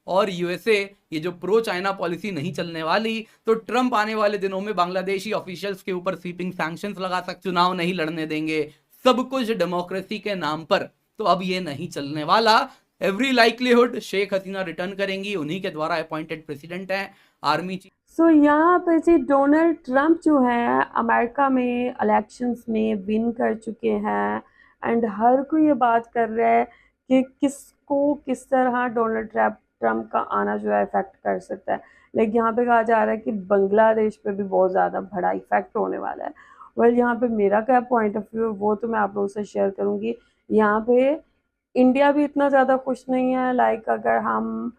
और यूएसए ये जो प्रो चाइना पॉलिसी नहीं चलने वाली, तो ट्रंप आने वाले दिनों में बांग्लादेशी ऑफिशियल्स के ऊपर स्वीपिंग सैंक्शंस लगा सकते, चुनाव नहीं लड़ने देंगे, सब कुछ डेमोक्रेसी के नाम पर। तो अब ये नहीं चलने वाला। Every likelihood Sheikh Hasina return करेंगी, उन्हीं के द्वारा अपॉइंटेड प्रेसिडेंट हैं, आर्मी चीफ। सो यहाँ पे जी डोनाल्ड ट्रंप जो है अमेरिका में इलेक्शंस में विन कर चुके हैं, एंड हर कोई ये बात कर रहा है कि किसको किस तरह डोनाल्ड ट्रंप का आना जो है इफेक्ट कर सकता है। लाइक यहाँ पे कहा जा रहा है कि बांग्लादेश पे भी बहुत ज़्यादा बड़ा इफेक्ट होने वाला है। वेल यहाँ पे मेरा क्या पॉइंट ऑफ व्यू है वो तो मैं आप लोगों से शेयर करूँगी। यहाँ पे इंडिया भी इतना ज़्यादा खुश नहीं है। लाइक अगर हम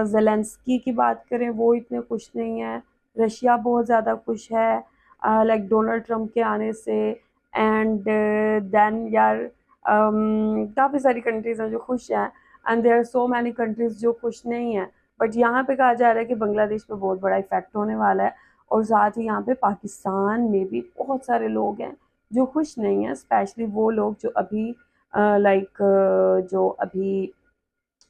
ज़ेलेंस्की की बात करें वो इतने खुश नहीं है। रशिया बहुत ज़्यादा खुश है लाइक डोनाल्ड ट्रंप के आने से। एंड देन यार काफ़ी सारी कंट्रीज़ हैं जो खुश हैं, and there are so many countries जो खुश नहीं हैं। बट यहाँ पे कहा जा रहा है कि बांग्लादेश पे बहुत बड़ा इफेक्ट होने वाला है, और साथ ही यहाँ पे पाकिस्तान में भी बहुत सारे लोग हैं जो खुश नहीं हैं, स्पेशली वो लोग जो अभी जो अभी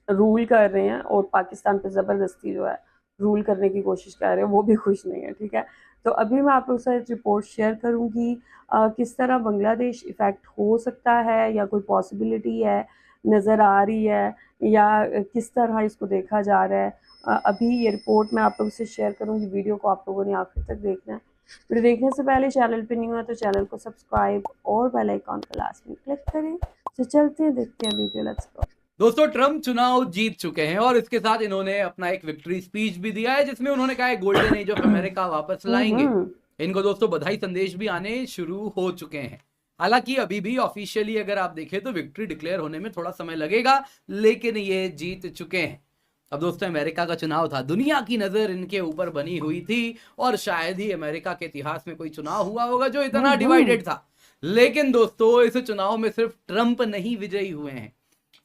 रूल कर रहे हैं और पाकिस्तान पे ज़बरदस्ती जो है रूल करने की कोशिश कर रहे हैं, वो भी खुश नहीं है। ठीक है, तो अभी मैं आप लोग के साथ रिपोर्ट शेयर करूँगी किस तरह बांग्लादेश इफ़ेक्ट हो सकता है, या कोई पॉसिबिलिटी है नज़र आ रही है, या किस तरह इसको देखा जा रहा है। अभी ये रिपोर्ट मैं आप लोगों से शेयर करूँगी। वीडियो को आप लोगों ने आखिर तक देखना है। वीडियो देखने से पहले चैनल पे न्यू है तो चैनल को सब्सक्राइब और बेल आइकॉन को लास्ट में क्लिक करें। तो चलते हैं, देखते हैं वीडियो, लेट्स गो। दोस्तों ट्रंप चुनाव जीत चुके हैं और इसके साथ इन्होंने अपना एक विक्ट्री स्पीच भी दिया है, जिसमें उन्होंने कहा है गोल्डन एज ऑफ अमेरिका वापस लाएंगे। इनको दोस्तों बधाई संदेश भी आने शुरू हो चुके हैं। हालांकि अभी भी ऑफिशियली अगर आप देखें तो विक्ट्री डिक्लेयर होने में थोड़ा समय लगेगा, लेकिन ये जीत चुके हैं। अब दोस्तों अमेरिका का चुनाव था, दुनिया की नजर इनके ऊपर बनी हुई थी, और शायद ही अमेरिका के इतिहास में कोई चुनाव हुआ होगा जो इतना डिवाइडेड था। लेकिन दोस्तों इस चुनाव में सिर्फ ट्रंप नहीं विजयी हुए हैं,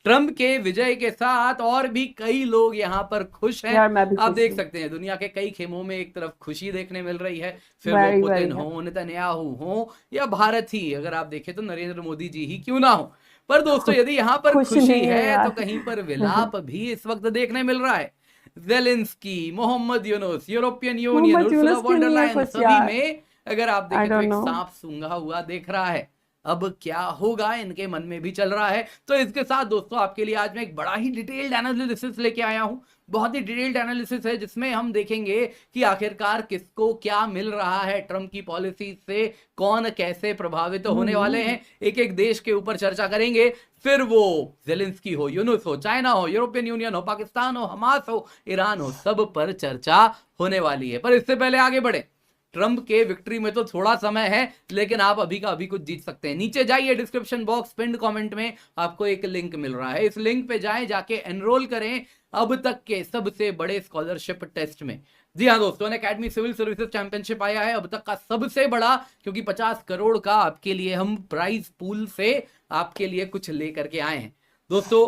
ट्रंप के विजय के साथ और भी कई लोग यहाँ पर खुश हैं। यार मैं भी आप खुश देख हूँ। सकते हैं दुनिया के कई खेमों में एक तरफ खुशी देखने मिल रही है, फिर वो वेरी पुतिन वेरी हो, हैप्पी। नेतन्याहू हो, या भारत ही अगर आप देखें तो नरेंद्र मोदी जी ही क्यों ना हो। पर दोस्तों यदि यहाँ पर खुश खुशी नहीं है है तो यार। कहीं पर विलाप भी इस वक्त देखने मिल रहा है। Zelensky, Mohammad Yunus, European Union, Mohammad Ursula Yunus von क्यों डर नहीं है लायन, खुश सभी यार? में अगर आप आई देखें तो डोंट एक नो। सांप सूंघा हुआ देख रहा है। अब क्या होगा इनके मन में भी चल रहा है। तो इसके साथ दोस्तों आपके लिए आज मैं एक बड़ा ही डिटेल्ड एनालिसिस लेके आया हूं। बहुत ही डिटेल्ड एनालिसिस है जिसमें हम देखेंगे कि आखिरकार किसको क्या मिल रहा है ट्रंप की पॉलिसी से, कौन कैसे प्रभावित होने वाले हैं। एक एक देश के ऊपर चर्चा करेंगे, फिर वो जेलेंस्की हो, यूनुस हो, चाइना हो, यूरोपियन यूनियन हो, पाकिस्तान हो, हमास हो, ईरान हो, सब पर चर्चा होने वाली है। पर इससे पहले आगे बढ़े, ट्रंप के विक्ट्री में तो थोड़ा समय है, लेकिन आप अभी का अभी कुछ जीत सकते हैं। नीचे जाइए, डिस्क्रिप्शन बॉक्स पिंड कमेंट में आपको एक लिंक मिल रहा है, इस लिंक पे जाएं, जाके एनरोल करें अब तक के सबसे बड़े स्कॉलरशिप टेस्ट में। जी हाँ दोस्तों, अकेडमी सिविल सर्विसेज चैंपियनशिप आया है अब तक का सबसे बड़ा, क्योंकि 50 करोड़ का आपके लिए हम प्राइज पूल से आपके लिए कुछ लेकर के आए हैं। दोस्तों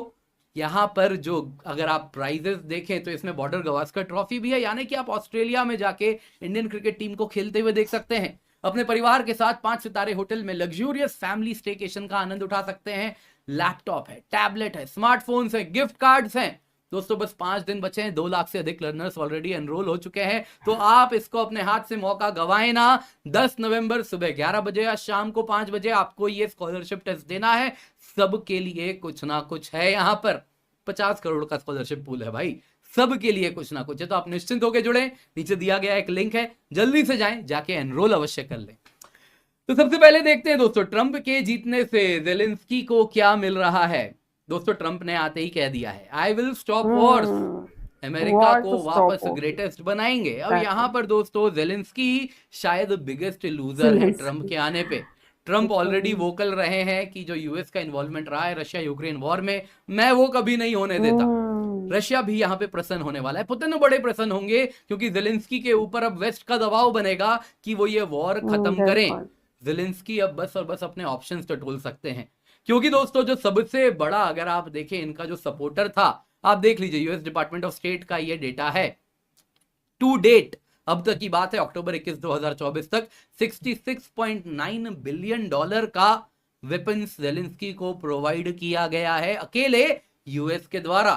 यहाँ पर जो अगर आप प्राइजेस देखें तो इसमें बॉर्डर गवास्कर ट्रॉफी भी है, यानी कि आप ऑस्ट्रेलिया में जाके इंडियन क्रिकेट टीम को खेलते हुए देख सकते हैं। अपने परिवार के साथ 5 सितारे होटल में लग्जूरियस फैमिली स्टेकेशन का आनंद उठा सकते हैं। लैपटॉप है, टैबलेट है, स्मार्टफोन्स है, गिफ्ट कार्ड्स हैं। दोस्तों बस 5 दिन बचे हैं, 2 लाख से अधिक लर्नर्स ऑलरेडी एनरोल हो चुके हैं, तो आप इसको अपने हाथ से मौका गवाएं ना। 10 नवंबर सुबह 11 बजे या शाम को 5 बजे आपको ये स्कॉलरशिप टेस्ट देना है। सबके लिए कुछ ना कुछ है यहाँ पर, 50 करोड़ का स्कॉलरशिप पूल है भाई, सबके लिए कुछ ना कुछ है। तो आप निश्चिंत होकर जुड़े, नीचे दिया गया एक लिंक है, जल्दी से जाएं, जाके एनरोल अवश्य कर लें। तो सबसे पहले देखते हैं दोस्तों ट्रंप के जीतने से जेलेंस्की को क्या मिल रहा है। दोस्तों ट्रंप ने आते ही कह दिया है, I will stop Wars, America war को तो वापस स्टॉप होगी। ग्रेटेस्ट बनाएंगे। अब यहाँ एग्जैक्टली। पर दोस्तों जेलेंस्की शायद बिगेस्ट लूजर है ट्रंप जेलेंस्की। के आने पे। ट्रंप ऑलरेडी वोकल रहे हैं कि जो यूएस का इन्वॉल्वमेंट रहा है रशिया यूक्रेन वॉर में, मैं वो कभी नहीं होने देता। रशिया भी यहाँ पे प्रसन्न होने वाला है, पुतिन बड़े प्रसन्न होंगे, क्योंकि जेलेंस्की के ऊपर अब वेस्ट का दबाव बनेगा कि वो ये वॉर खत्म करें। बिल्कुल। जेलेंस्की अब बस और बस अपने ऑप्शंस टटोल सकते हैं, क्योंकि दोस्तों जो सबसे बड़ा अगर आप देखें इनका जो सपोर्टर था, आप देख लीजिए यूएस डिपार्टमेंट ऑफ स्टेट का ये डेटा है, टू डेट अब तक की बात है अक्टूबर 21 2024 तक $66.9 बिलियन का वेपन्स जेलेंस्की को प्रोवाइड किया गया है अकेले यूएस के द्वारा।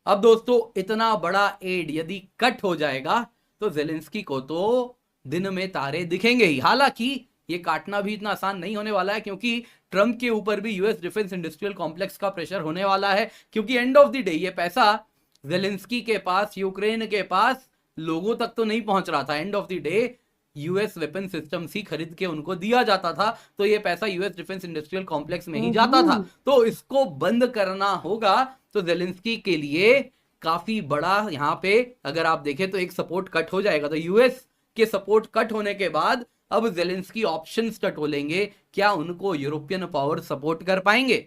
अब दोस्तों इतना बड़ा एड यदि कट हो जाएगा तो जेलेंस्की को तो दिन में तारे दिखेंगे ही। हालांकि ये काटना भी इतना आसान नहीं होने वाला है, क्योंकि ट्रंप के ऊपर भी यूएस डिफेंस इंडस्ट्रियल कॉम्प्लेक्स का प्रेशर होने वाला है, क्योंकि एंड ऑफ द डे ये पैसा जेलेंस्की के पास, यूक्रेन के पास लोगों तक तो नहीं पहुंच रहा था। End of the day US weapon systems ही खरीद के उनको दिया जाता था, तो ये पैसा यूएस डिफेंस इंडस्ट्रियल कॉम्प्लेक्स में ही जाता था। तो इसको बंद करना होगा, तो जेलेंस्की के लिए काफी बड़ा यहाँ पे अगर आप देखें तो एक सपोर्ट कट हो जाएगा। तो यूएस के सपोर्ट कट होने के बाद अब जेलेंस्की ऑप्शंस टटोलेंगे, क्या उनको यूरोपियन पावर सपोर्ट कर पाएंगे?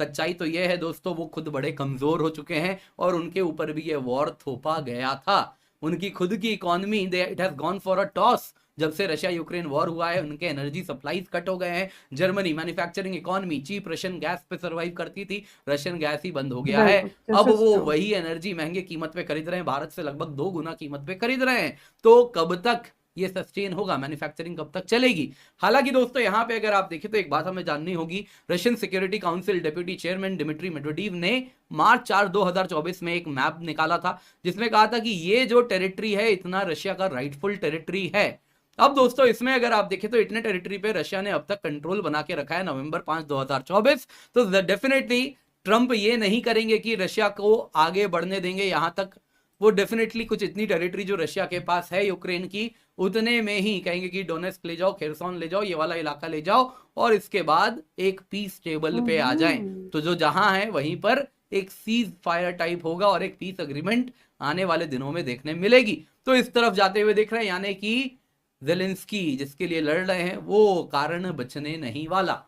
सच्चाई तो यह है दोस्तों, वो खुद बड़े कमजोर हो चुके हैं और उनके ऊपर भी ये वॉर थोपा गया था। उनकी खुद की economy it has gone for a toss. जब से रशिया यूक्रेन वॉर हुआ है उनके एनर्जी सप्लाईज कट हो गए हैं। Germany manufacturing economy cheap Russian gas पे सरवाइव करती थी, रशियन गैस ही बंद हो गया है। अब वो वही एनर्जी महंगे कीमत पे खरीद रहे हैं, भारत से लगभग 2 गुना कीमत पे खरीद रहे हैं। तो कब तक ये सस्टेन होगा, मैन्युफैक्चरिंग कब तक चलेगी? हालांकि दोस्तों यहाँ पे अगर आप देखें तो एक बात हमें जाननी होगी, Russian security council deputy chairman Dmitry Medvedev ने मार्च 4 2024 में एक मैप निकाला था, जिसमें कहा था कि ये जो टेरिटरी है इतना रशिया का राइटफुल टेरिटरी है। अब दोस्तों इसमें अगर आप देखें तो इतने टेरिटरी पे रशिया ने अब तक कंट्रोल बना के रखा है नवंबर 5 2024। तो डेफिनेटली ट्रंप ये नहीं करेंगे कि रशिया को आगे बढ़ने देंगे यहां तक। वो डेफिनेटली कुछ इतनी टेरिटरी जो रशिया के पास है यूक्रेन की, उतने में ही कहेंगे कि डोनेस्क ले जाओ, खेरसोन ले जाओ, ये वाला इलाका ले जाओ, और इसके बाद एक पीस टेबल पे आ जाए। तो जो जहां है वहीं पर एक सीज फायर टाइप होगा और एक पीस अग्रीमेंट आने वाले दिनों में देखने मिलेगी। तो इस तरफ जाते हुए दिख रहे हैं, यानी कि जेलेंस्की जिसके लिए लड़ रहे हैं वो कारण बचने नहीं वाला।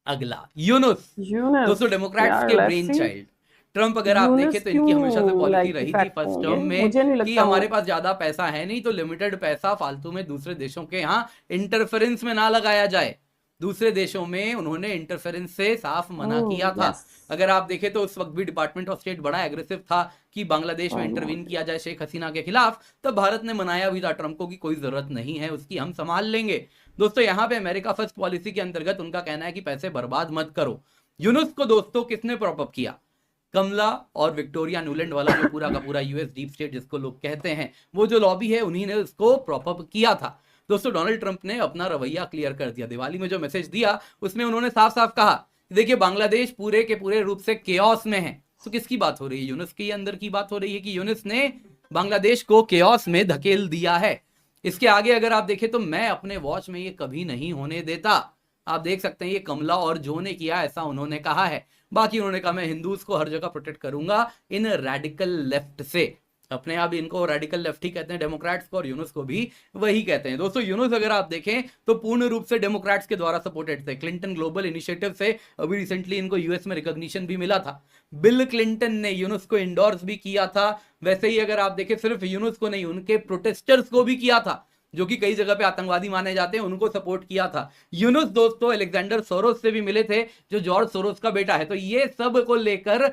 अगला यूनुस, दोस्तों डेमोक्रेट्स के ब्रेन चाइल्ड ट्रंप। अगर आप देखें तो इनकी हमेशा से पॉलिसी रही थी फर्स्ट टर्म में कि हमारे पास ज्यादा पैसा है नहीं, तो लिमिटेड पैसा फालतू में दूसरे देशों के यहाँ इंटरफेरेंस में ना लगाया जाए। दूसरे देशों में उन्होंने इंटरफेरेंस से साफ मना किया था। अगर आप देखें तो उस वक्त भी डिपार्टमेंट ऑफ स्टेट बड़ा एग्रेसिव था कि बांग्लादेश में इंटरवीन किया जाए शेख हसीना के खिलाफ, तब भारत ने मनाया भी था ट्रंप को कि कोई जरूरत नहीं है उसकी, हम संभाल लेंगे। दोस्तों यहाँ पे अमेरिका फर्स्ट पॉलिसी के अंतर्गत उनका कहना है कि पैसे बर्बाद मत करो। यूनुस को दोस्तों किसने प्रॉपअप किया? कमला और विक्टोरिया न्यूलैंड वाला जो पूरा का पूरा यूएस डीप स्टेट जिसको लोग कहते हैं, वो जो लॉबी है उन्हीं ने उसको प्रॉपअप किया था। दोस्तों डोनाल्ड ट्रंप ने अपना रवैया क्लियर कर दिया। दिवाली में जो मैसेज दिया उसमें उन्होंने साफ साफ कहा, देखिए बांग्लादेश पूरे के पूरे रूप से केओस में है। तो किसकी बात हो रही है? यूनुस के अंदर की बात हो रही है कि यूनुस ने बांग्लादेश को केओस में धकेल दिया है। इसके आगे अगर आप देखें तो मैं अपने वॉच में ये कभी नहीं होने देता। आप देख सकते हैं ये कमला और जो ने किया ऐसा उन्होंने कहा है। बाकी उन्होंने कहा मैं हिंदूज को हर जगह प्रोटेक्ट करूंगा इन रेडिकल लेफ्ट से। अपने आप इनको रेडिकल लेफ्ट ही कहते हैं डेमोक्रेट्स को, और यूनुस को भी वही कहते हैं। दोस्तों यूनुस अगर आप देखें तो पूर्ण रूप से डेमोक्रेट्स के द्वारा सपोर्टेड थे। क्लिंटन ग्लोबल इनिशिएटिव से अभी रिसेंटली इनको यूएस में रिकॉग्निशन भी मिला था। बिल क्लिंटन ने यूनुस को इंडोर्स भी किया था। वैसे ही अगर आप देखें सिर्फ यूनुस को नहीं, उनके प्रोटेस्टर्स को भी किया था जो कि कई जगह पे आतंकवादी माने जाते हैं, उनको सपोर्ट किया था। यूनुस दोस्तों अलेक्जेंडर सोरोस से भी मिले थे जो जॉर्ज सोरोस का बेटा है। तो ये सब को लेकर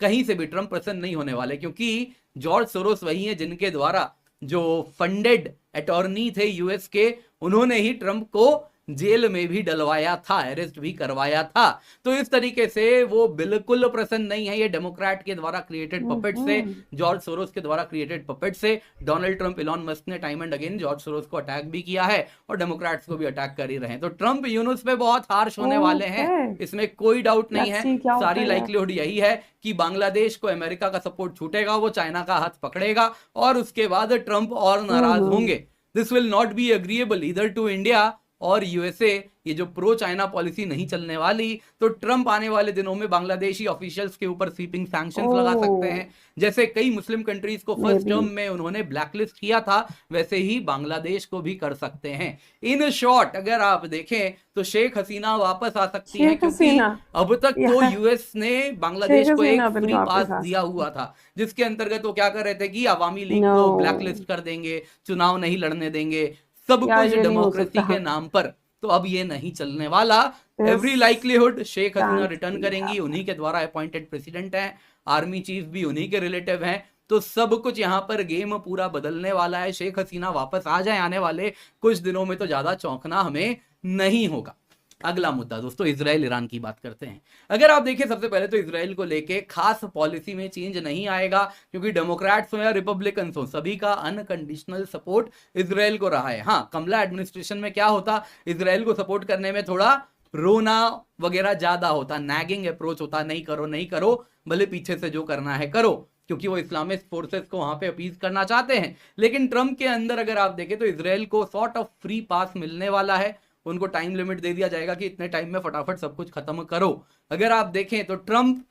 कहीं से भी ट्रंप प्रसन्न नहीं होने वाले, क्योंकि जॉर्ज सोरोस वही है जिनके द्वारा जो फंडेड अटॉर्नी थे यूएस के, उन्होंने ही ट्रंप को जेल में भी डलवाया था, अरेस्ट भी करवाया था। तो इस तरीके से वो बिल्कुल प्रसन्न नहीं है ये डेमोक्रेट के द्वारा क्रिएटेड पपेट से, जॉर्ज सोरोस के द्वारा क्रिएटेड पपेट से। डोनाल्ड ट्रंप, इलॉन मस्क ने time and again George Soros को अटैक भी किया है और डेमोक्रेट्स को भी अटैक कर ही रहे हैं। तो ट्रंप यूनुस पे बहुत हार्श होने वाले हैं, इसमें कोई डाउट नहीं है। सारी लाइक्लीहुड यही है कि बांग्लादेश को अमेरिका का सपोर्ट छूटेगा, वो चाइना का हाथ पकड़ेगा और उसके बाद ट्रंप और नाराज होंगे। This will not be agreeable either to India और यूएसए। ये जो प्रो चाइना पॉलिसी नहीं चलने वाली, तो ट्रंप आने वाले दिनों में बांग्लादेशी ऑफिशियल्स के ऊपर स्वीपिंग सैंक्शंस लगा सकते हैं। जैसे कई मुस्लिम कंट्रीज को फर्स्ट टर्म में उन्होंने ब्लैकलिस्ट किया था, वैसे ही बांग्लादेश को भी कर सकते हैं। इन शॉर्ट अगर आप देखें तो शेख हसीना वापस आ सकती है, क्योंकि अब तक तो यूएस ने बांग्लादेश को एक फ्री पास दिया हुआ था, जिसके अंतर्गत वो क्या कर रहे थे कि अवामी लीग को ब्लैकलिस्ट कर देंगे, चुनाव नहीं लड़ने देंगे, सब कुछ डेमोक्रेसी के नाम पर। तो अब ये नहीं चलने वाला। Every likelihood Sheikh Hasina return करेंगी, उन्हीं के द्वारा अपॉइंटेड प्रेसिडेंट हैं, आर्मी चीफ भी उन्हीं के रिलेटिव हैं। तो सब कुछ यहाँ पर गेम पूरा बदलने वाला है। शेख हसीना वापस आ जाए आने वाले कुछ दिनों में तो ज्यादा चौंकना हमें नहीं होगा। अगला मुद्दा दोस्तों इजराइल ईरान की बात करते हैं। अगर आप देखें सबसे पहले तो इजराइल को लेके खास पॉलिसी में चेंज नहीं आएगा, क्योंकि डेमोक्रेट्स हो या रिपब्लिकन्स हो, सभी का अनकंडीशनल सपोर्ट इजराइल को रहा है। हाँ, कमला एडमिनिस्ट्रेशन में क्या होता, इजराइल को सपोर्ट करने में थोड़ा रोना वगैरह ज्यादा होता, नैगिंग अप्रोच होता, नहीं करो नहीं करो, भले पीछे से जो करना है करो, क्योंकि वो इस्लामिस्ट फोर्सेस को वहां पे अपीज करना चाहते हैं। लेकिन ट्रंप के अंदर अगर आप देखें तो इजराइल को सॉर्ट ऑफ फ्री पास मिलने वाला है, उनको टाइम लिमिट दे दिया जाएगा कि इतने टाइम में फटाफट सब कुछ खत्म करो। अगर आप देखें तो ट्रंप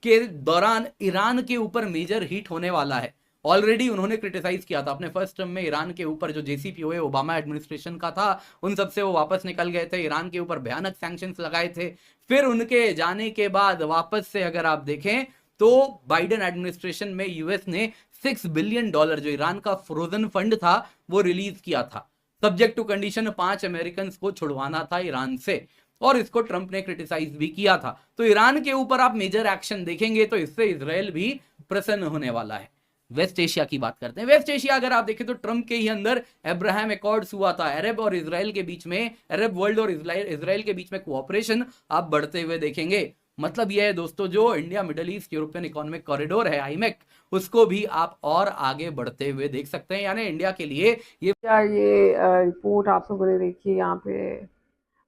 के दौरान ईरान के ऊपर मेजर हिट होने वाला है। ऑलरेडी उन्होंने क्रिटिसाइज किया था अपने फर्स्ट टर्म में ईरान के ऊपर, जो जेसीपीओए ओबामा एडमिनिस्ट्रेशन का था उन सबसे वो वापस निकल गए थे, ईरान के ऊपर भयानक सैंक्शंस लगाए थे। फिर उनके जाने के बाद वापस से अगर आप देखें तो बाइडेन एडमिनिस्ट्रेशन में यूएस ने $6 बिलियन जो ईरान का फ्रोजन फंड था वो रिलीज किया था, सब्जेक्ट टू कंडीशन 5 अमेरिकन को छुड़वाना था ईरान से, और इसको ट्रंप ने क्रिटिसाइज भी किया था। तो ईरान के ऊपर आप मेजर एक्शन देखेंगे तो इससे इजराइल भी प्रसन्न होने वाला है। वेस्ट एशिया की बात करते हैं। वेस्ट एशिया अगर आप देखें तो ट्रंप के ही अंदर अब्राहम अकॉर्ड्स हुआ था, अरब और इजराइल के बीच में, अरब वर्ल्ड और इजराइल के बीच में कोऑपरेशन आप बढ़ते हुए देखेंगे। मतलब यह है दोस्तों, जो India middle east European economic corridor है आईमेक, उसको भी आप और आगे बढ़ते हुए देख सकते हैं। यानी इंडिया के लिए ये यार ये रिपोर्ट आप लोगों ने देखी, यहाँ पे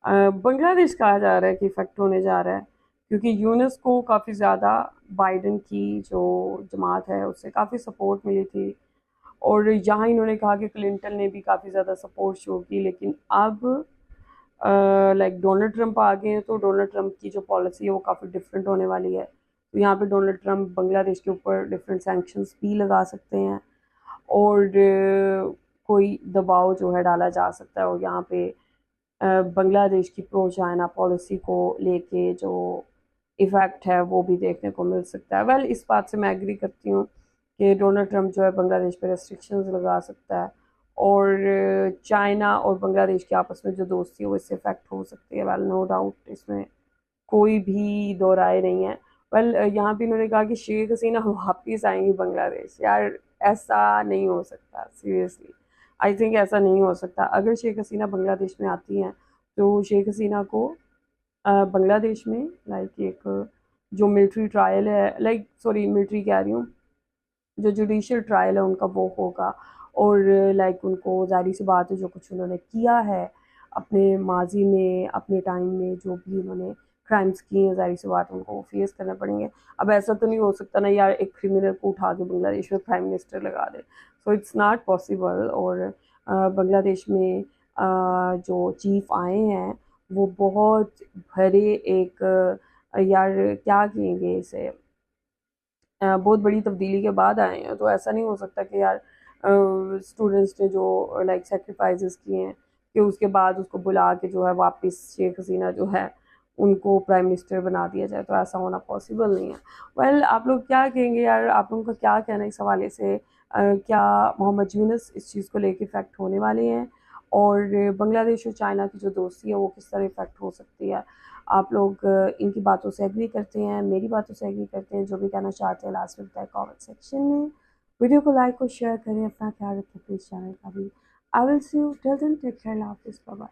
बांग्लादेश कहा जा रहा है कि इफेक्ट होने जा रहा है, क्योंकि यूनेस को काफ़ी ज़्यादा बाइडन की जो जमात है उससे काफ़ी सपोर्ट मिली थी, और यहाँ इन्होंने कहा कि क्लिंटन ने भी काफ़ी ज़्यादा सपोर्ट शो की। लेकिन अब लाइक डोनाल्ड ट्रंप आ गए हैं, तो डोनाल्ड ट्रंप की जो पॉलिसी है वो काफ़ी डिफरेंट होने वाली है। तो यहाँ पे डोनाल्ड ट्रंप बांग्लादेश के ऊपर डिफरेंट सैंक्शंस भी लगा सकते हैं, और कोई दबाव जो है डाला जा सकता है, और यहाँ पे बांग्लादेश की प्रो चाइना पॉलिसी को लेके जो इफ़ेक्ट है वो भी देखने को मिल सकता है। वेल, इस बात से मैं एग्री करती हूँ कि डोनाल्ड ट्रंप जो है बांग्लादेश पे रेस्ट्रिक्शंस लगा सकता है, और चाइना और बांग्लादेश की आपस में जो दोस्ती है वो इससे इफेक्ट हो सकती है। वेल, नो डाउट, इसमें कोई भी दो राय नहीं है। वेल, यहाँ भी इन्होंने कहा कि शेख हसीना वापस आएंगी बांग्लादेश। यार, ऐसा नहीं हो सकता, सीरियसली आई थिंक ऐसा नहीं हो सकता। अगर शेख हसीना बांग्लादेश में आती हैं तो शेख हसीना को बांग्लादेश में लाइक एक जो मिलिट्री ट्रायल है, लाइक सॉरी मिलिट्री कह रही हूँ, जो जुडिशियल ट्रायल है उनका वो होगा, और लाइक उनको ज़ाहिर सी बात है जो कुछ उन्होंने किया है अपने माजी में, अपने टाइम में जो भी उन्होंने क्राइम्स किए हैं, ज़ाहिर सी बात उनको फेस करने पड़ेंगे। अब ऐसा तो नहीं हो सकता ना यार, एक क्रिमिनल को उठा के बांग्लादेश में प्राइम मिनिस्टर लगा दे, सो इट्स नॉट पॉसिबल। और बांग्लादेश में जो चीफ आए हैं वो बहुत भरे एक यार क्या कहेंगे इसे, बहुत बड़ी तब्दीली के बाद आए हैं। तो ऐसा नहीं हो सकता कि यार स्टूडेंट्स ने जो लाइक सेक्रीफाइसेस किए हैं कि उसके बाद उसको बुला के जो है वापस शेख हसीना जो है उनको प्राइम मिनिस्टर बना दिया जाए, तो ऐसा होना पॉसिबल नहीं है। वेल, आप लोग क्या कहेंगे यार, आप लोगों का क्या कहना है इस हवाले से? क्या मोहम्मद यूनुस इस चीज़ को लेके इफ़ेक्ट होने वाले हैं, और बांग्लादेश और चाइना की जो दोस्ती है वो किस तरह इफ़ेक्ट हो सकती है? आप लोग इनकी बातों से एग्री करते हैं, मेरी बातों से एग्री करते हैं? जो भी कहना चाहते हैं लास्ट में बताएं कमेंट सेक्शन में। वीडियो को लाइक और शेयर करें, अपना ख्याल रखें, प्लीज़ चैनल का भी। I will see you till then, take care, Allah हाफिज़, बाय बाय।